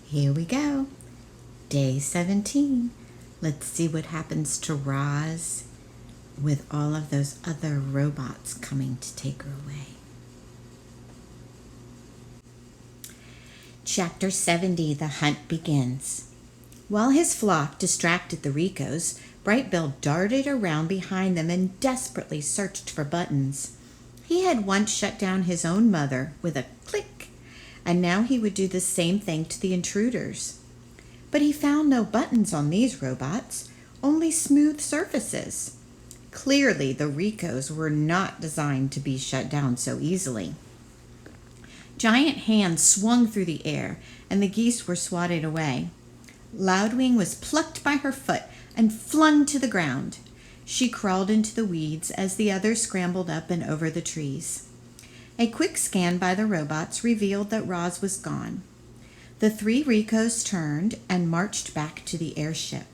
Here we go. Day 17. Let's see what happens to Roz with all of those other robots coming to take her away. Chapter 70. The Hunt Begins. While his flock distracted the Ricos, Bright Bill darted around behind them and desperately searched for buttons. He had once shut down his own mother with a click, and now he would do the same thing to the intruders. But he found no buttons on these robots, only smooth surfaces. Clearly, the Ricos were not designed to be shut down so easily. Giant hands swung through the air, and the geese were swatted away. Loudwing was plucked by her foot and flung to the ground. She crawled into the weeds as the others scrambled up and over the trees. A quick scan by the robots revealed that Roz was gone. The three Ricos turned and marched back to the airship.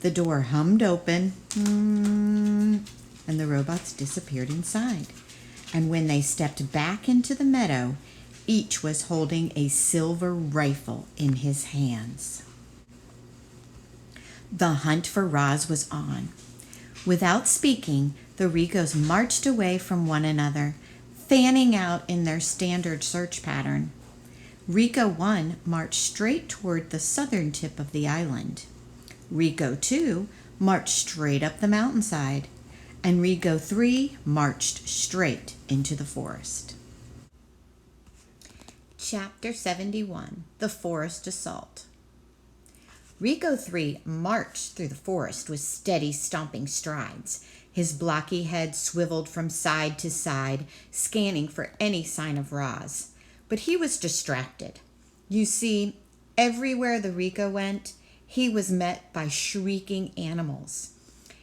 The door hummed open, and the robots disappeared inside. And when they stepped back into the meadow, each was holding a silver rifle in his hands. The hunt for Roz was on. Without speaking, the Ricos marched away from one another, fanning out in their standard search pattern. Rico 1 marched straight toward the southern tip of the island. Rico 2 marched straight up the mountainside, and Rico 3 marched straight into the forest. Chapter 71. The Forest Assault. Rico 3 marched through the forest with steady stomping strides. His blocky head swiveled from side to side, scanning for any sign of Roz. But he was distracted. You see, everywhere the Rico went, he was met by shrieking animals.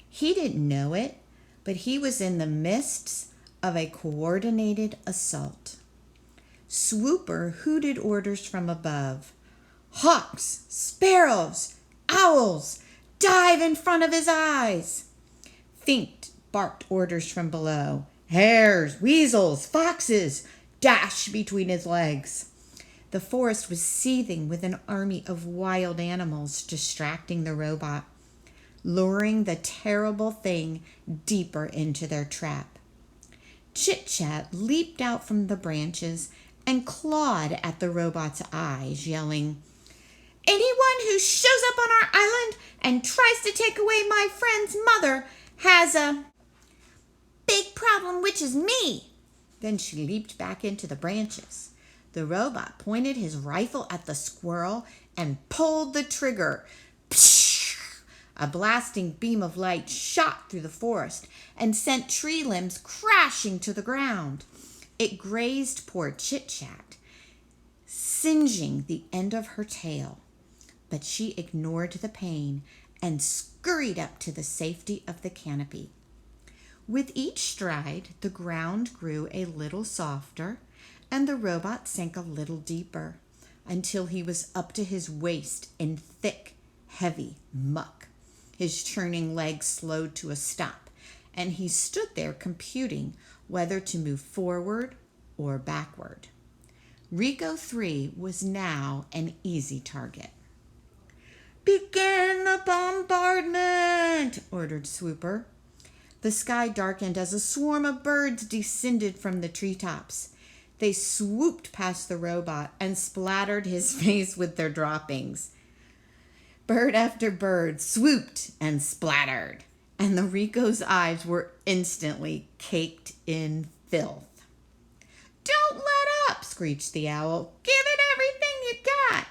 He didn't know it, but he was in the midst of a coordinated assault. Swooper hooted orders from above. Hawks, sparrows, owls, dive in front of his eyes. Fink barked orders from below. Hares, weasels, foxes, dash between his legs. The forest was seething with an army of wild animals distracting the robot, luring the terrible thing deeper into their trap. Chit-Chat leaped out from the branches and clawed at the robot's eyes, yelling, "Anyone who shows up on our island and tries to take away my friend's mother has a big problem, which is me." Then she leaped back into the branches. The robot pointed his rifle at the squirrel and pulled the trigger. Psh! A blasting beam of light shot through the forest and sent tree limbs crashing to the ground. It grazed poor Chit-Chat, singeing the end of her tail. But she ignored the pain and scurried up to the safety of the canopy. With each stride, the ground grew a little softer, and the robot sank a little deeper, until he was up to his waist in thick, heavy muck. His churning legs slowed to a stop, and he stood there computing whether to move forward or backward. Rico 3 was now an easy target. "Begin the bombardment," ordered Swooper. The sky darkened as a swarm of birds descended from the treetops. They swooped past the robot and splattered his face with their droppings. Bird after bird swooped and splattered, and the Rico's eyes were instantly caked in filth. "Don't let up," screeched the owl. "Give it everything you got."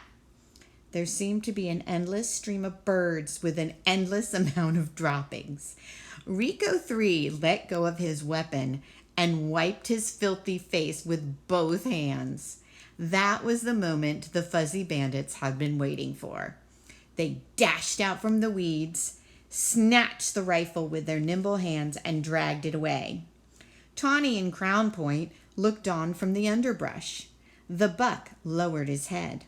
There seemed to be an endless stream of birds with an endless amount of droppings. Rico 3 let go of his weapon and wiped his filthy face with both hands. That was the moment the fuzzy bandits had been waiting for. They dashed out from the weeds, snatched the rifle with their nimble hands, and dragged it away. Tawny and Crown Point looked on from the underbrush. The buck lowered his head,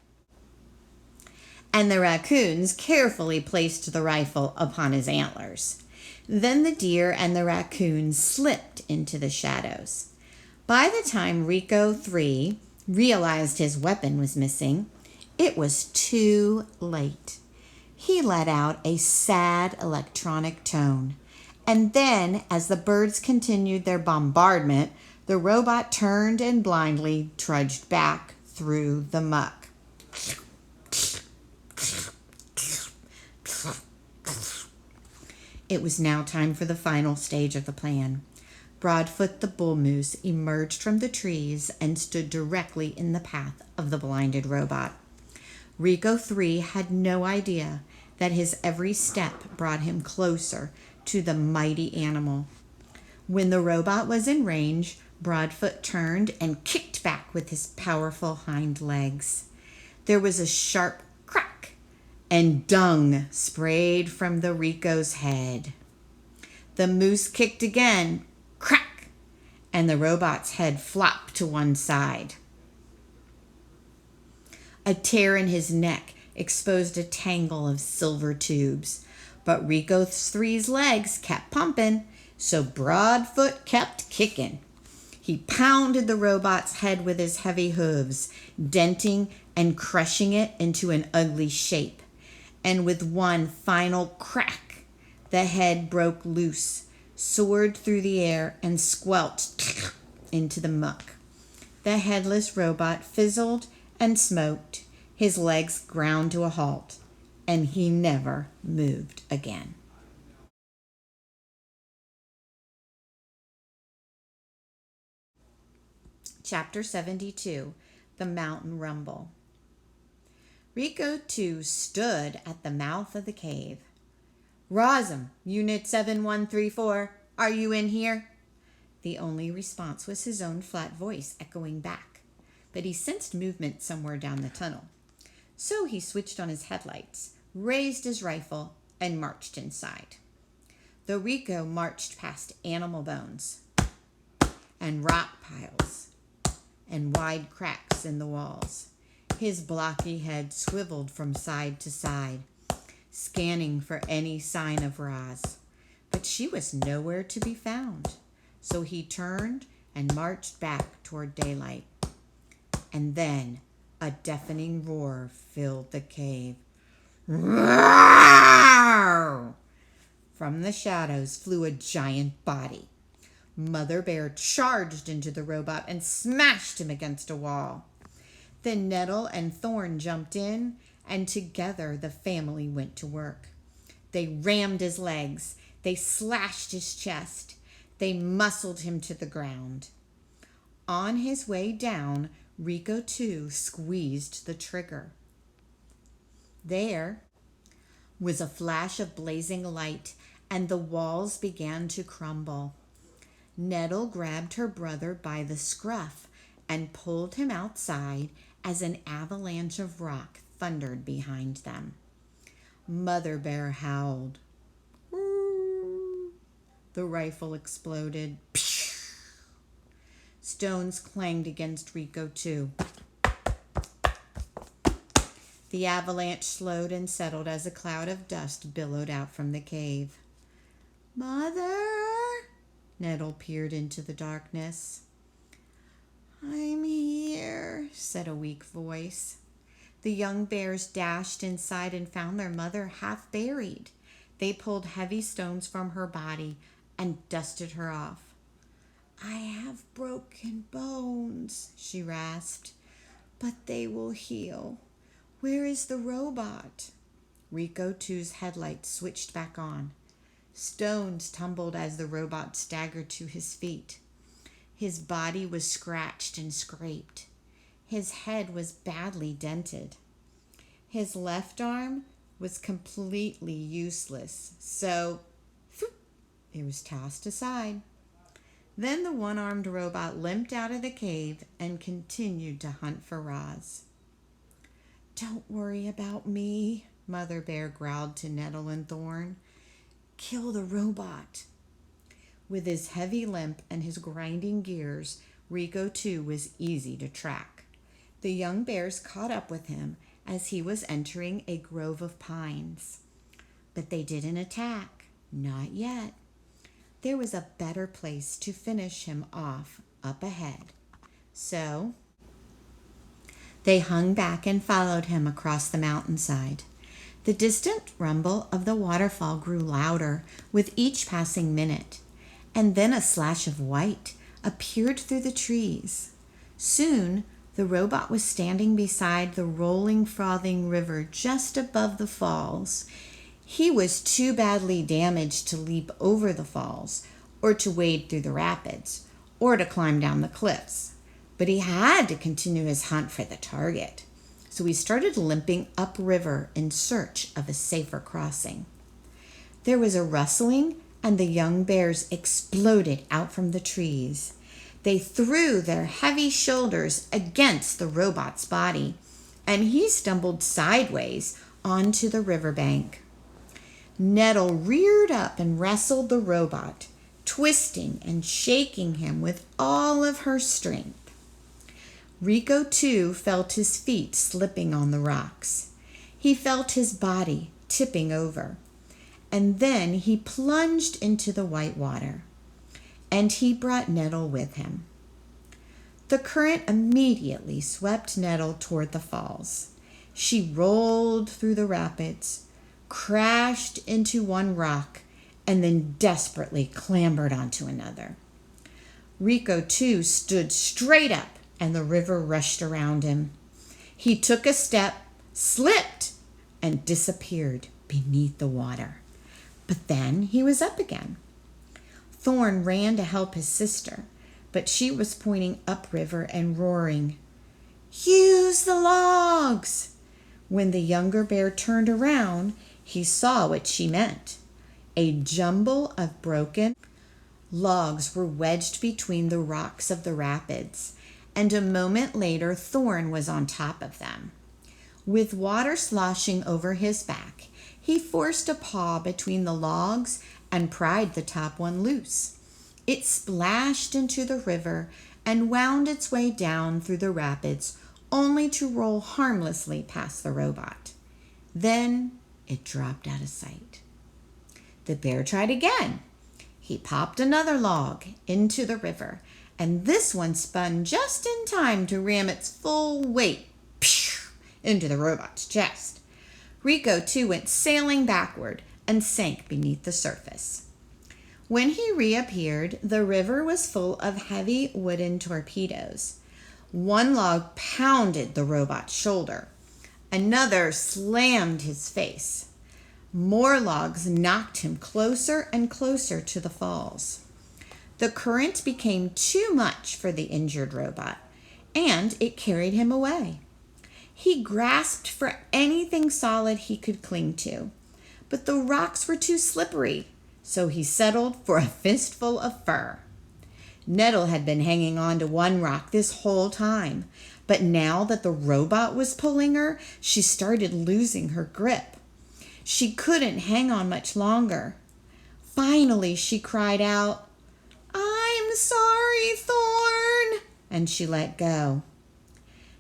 and the raccoons carefully placed the rifle upon his antlers. Then the deer and the raccoons slipped into the shadows. By the time Rico 3 realized his weapon was missing, It was too late. He let out a sad electronic tone. And then, as the birds continued their bombardment, the robot turned and blindly trudged back through the muck. It was now time for the final stage of the plan. Broadfoot the bull moose emerged from the trees and stood directly in the path of the blinded robot. Rico 3 had no idea that his every step brought him closer to the mighty animal. When the robot was in range, Broadfoot turned and kicked back with his powerful hind legs. There was a sharp crack, and dung sprayed from the Rico's head. The moose kicked again, crack, and the robot's head flopped to one side. A tear in his neck exposed a tangle of silver tubes, but Rico 3's legs kept pumping, so Broadfoot kept kicking. He pounded the robot's head with his heavy hooves, denting and crushing it into an ugly shape. And with one final crack, the head broke loose, soared through the air, and squelched into the muck. The headless robot fizzled and smoked. His legs ground to a halt, and he never moved again. Chapter 72, The Mountain Rumble. Rico 2 stood at the mouth of the cave. "Rosm, Unit 7134, are you in here?" The only response was his own flat voice echoing back, but he sensed movement somewhere down the tunnel. So he switched on his headlights, raised his rifle, and marched inside. The Rico marched past animal bones and rock piles and wide cracks in the walls. His blocky head swiveled from side to side, scanning for any sign of Roz. But she was nowhere to be found, so he turned and marched back toward daylight. And then a deafening roar filled the cave. Roar! From the shadows flew a giant body. Mother Bear charged into the robot and smashed him against a wall. Then Nettle and Thorn jumped in, and together the family went to work. They rammed his legs. They slashed his chest. They muscled him to the ground. On his way down, Rico 2 squeezed the trigger. There was a flash of blazing light, and the walls began to crumble. Nettle grabbed her brother by the scruff and pulled him outside as an avalanche of rock thundered behind them. Mother Bear howled. The rifle exploded. Stones clanged against Rico 2. The avalanche slowed and settled as a cloud of dust billowed out from the cave. "Mother?" Nettle peered into the darkness. "I'm here," said a weak voice. The young bears dashed inside and found their mother half buried. They pulled heavy stones from her body and dusted her off. "I have broken bones," she rasped, "but they will heal. Where is the robot?" Rico 2's headlights switched back on. Stones tumbled as the robot staggered to his feet. His body was scratched and scraped. His head was badly dented. His left arm was completely useless, so it was tossed aside. Then the one-armed robot limped out of the cave and continued to hunt for Roz. "Don't worry about me," Mother Bear growled to Nettle and Thorn. "Kill the robot." With his heavy limp and his grinding gears, Rico 2 was easy to track. The young bears caught up with him as he was entering a grove of pines. But they didn't attack, not yet. There was a better place to finish him off up ahead. So They hung back and followed him across the mountainside. The distant rumble of the waterfall grew louder with each passing minute, and then a slash of white appeared through the trees. Soon, the robot was standing beside the rolling, frothing river just above the falls. He was too badly damaged to leap over the falls, or to wade through the rapids, or to climb down the cliffs. But he had to continue his hunt for the target. So he started limping upriver in search of a safer crossing. There was a rustling, and the young bears exploded out from the trees. They threw their heavy shoulders against the robot's body, and he stumbled sideways onto the riverbank. Nettle reared up and wrestled the robot, twisting and shaking him with all of her strength. Rico, too, felt his feet slipping on the rocks. He felt his body tipping over. And then he plunged into the white water. And he brought Nettle with him. The current immediately swept Nettle toward the falls. She rolled through the rapids, crashed into one rock, and then desperately clambered onto another. Rico, too, stood straight up, and the river rushed around him. He took a step, slipped, and disappeared beneath the water. But then he was up again. Thorn ran to help his sister, but she was pointing upriver and roaring, "Use the logs!" When the younger bear turned around, he saw what she meant. A jumble of broken logs were wedged between the rocks of the rapids, and a moment later Thorn was on top of them. With water sloshing over his back, he forced a paw between the logs and pried the top one loose. It splashed into the river and wound its way down through the rapids, only to roll harmlessly past the robot. Then it dropped out of sight. The bear tried again. He popped another log into the river, and this one spun just in time to ram its full weight into the robot's chest. Rico, too, went sailing backward and sank beneath the surface. When he reappeared, the river was full of heavy wooden torpedoes. One log pounded the robot's shoulder. Another slammed his face. More logs knocked him closer and closer to the falls. The current became too much for the injured robot, and it carried him away. He grasped for anything solid he could cling to, but the rocks were too slippery, so he settled for a fistful of fur. Nettle had been hanging on to one rock this whole time, but now that the robot was pulling her, she started losing her grip. She couldn't hang on much longer. Finally, she cried out, "I'm sorry, Thorn," and she let go.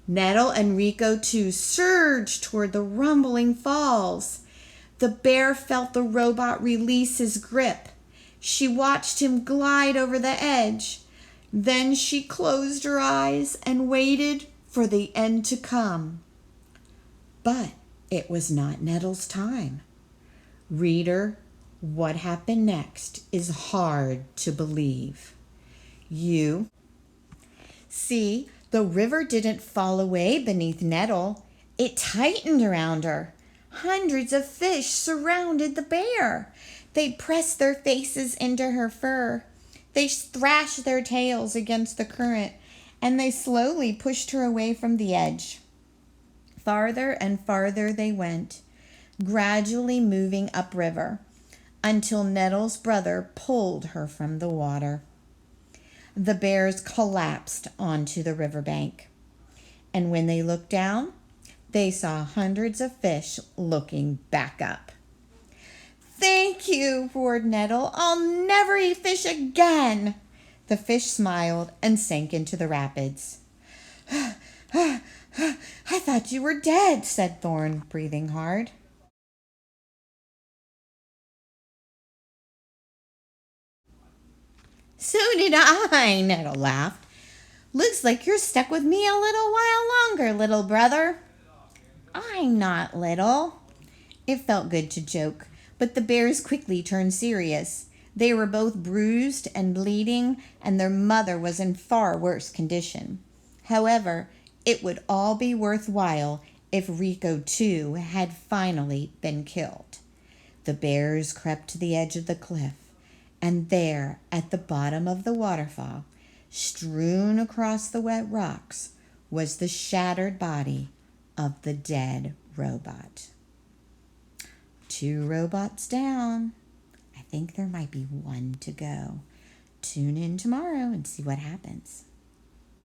Nettle and Rico, too, surged toward the rumbling falls. The bear felt the robot release his grip. She watched him glide over the edge. Then she closed her eyes and waited for the end to come. But it was not Nettle's time. Reader, what happened next is hard to believe. See, the river didn't fall away beneath Nettle. It tightened around her. Hundreds of fish surrounded the bear. They pressed their faces into her fur. They thrashed their tails against the current, and they slowly pushed her away from the edge. Farther and farther they went, gradually moving upriver, until Nettle's brother pulled her from the water. The bears collapsed onto the riverbank, and when they looked down, they saw hundreds of fish looking back up. "Thank you," roared Nettle. "I'll never eat fish again." The fish smiled and sank into the rapids. "I thought you were dead," said Thorn, breathing hard. "So did I," Nettle laughed. Looks like you're stuck with me a little while longer, little brother. I'm not little. It felt good to joke, but the bears quickly turned serious. They were both bruised and bleeding, and their mother was in far worse condition. However, it would all be worthwhile if Rico, too, had finally been killed. The bears crept to the edge of the cliff, and there, at the bottom of the waterfall, strewn across the wet rocks, was the shattered body of the dead robot. 2 robots down. I think there might be 1 to go. Tune in tomorrow and see what happens.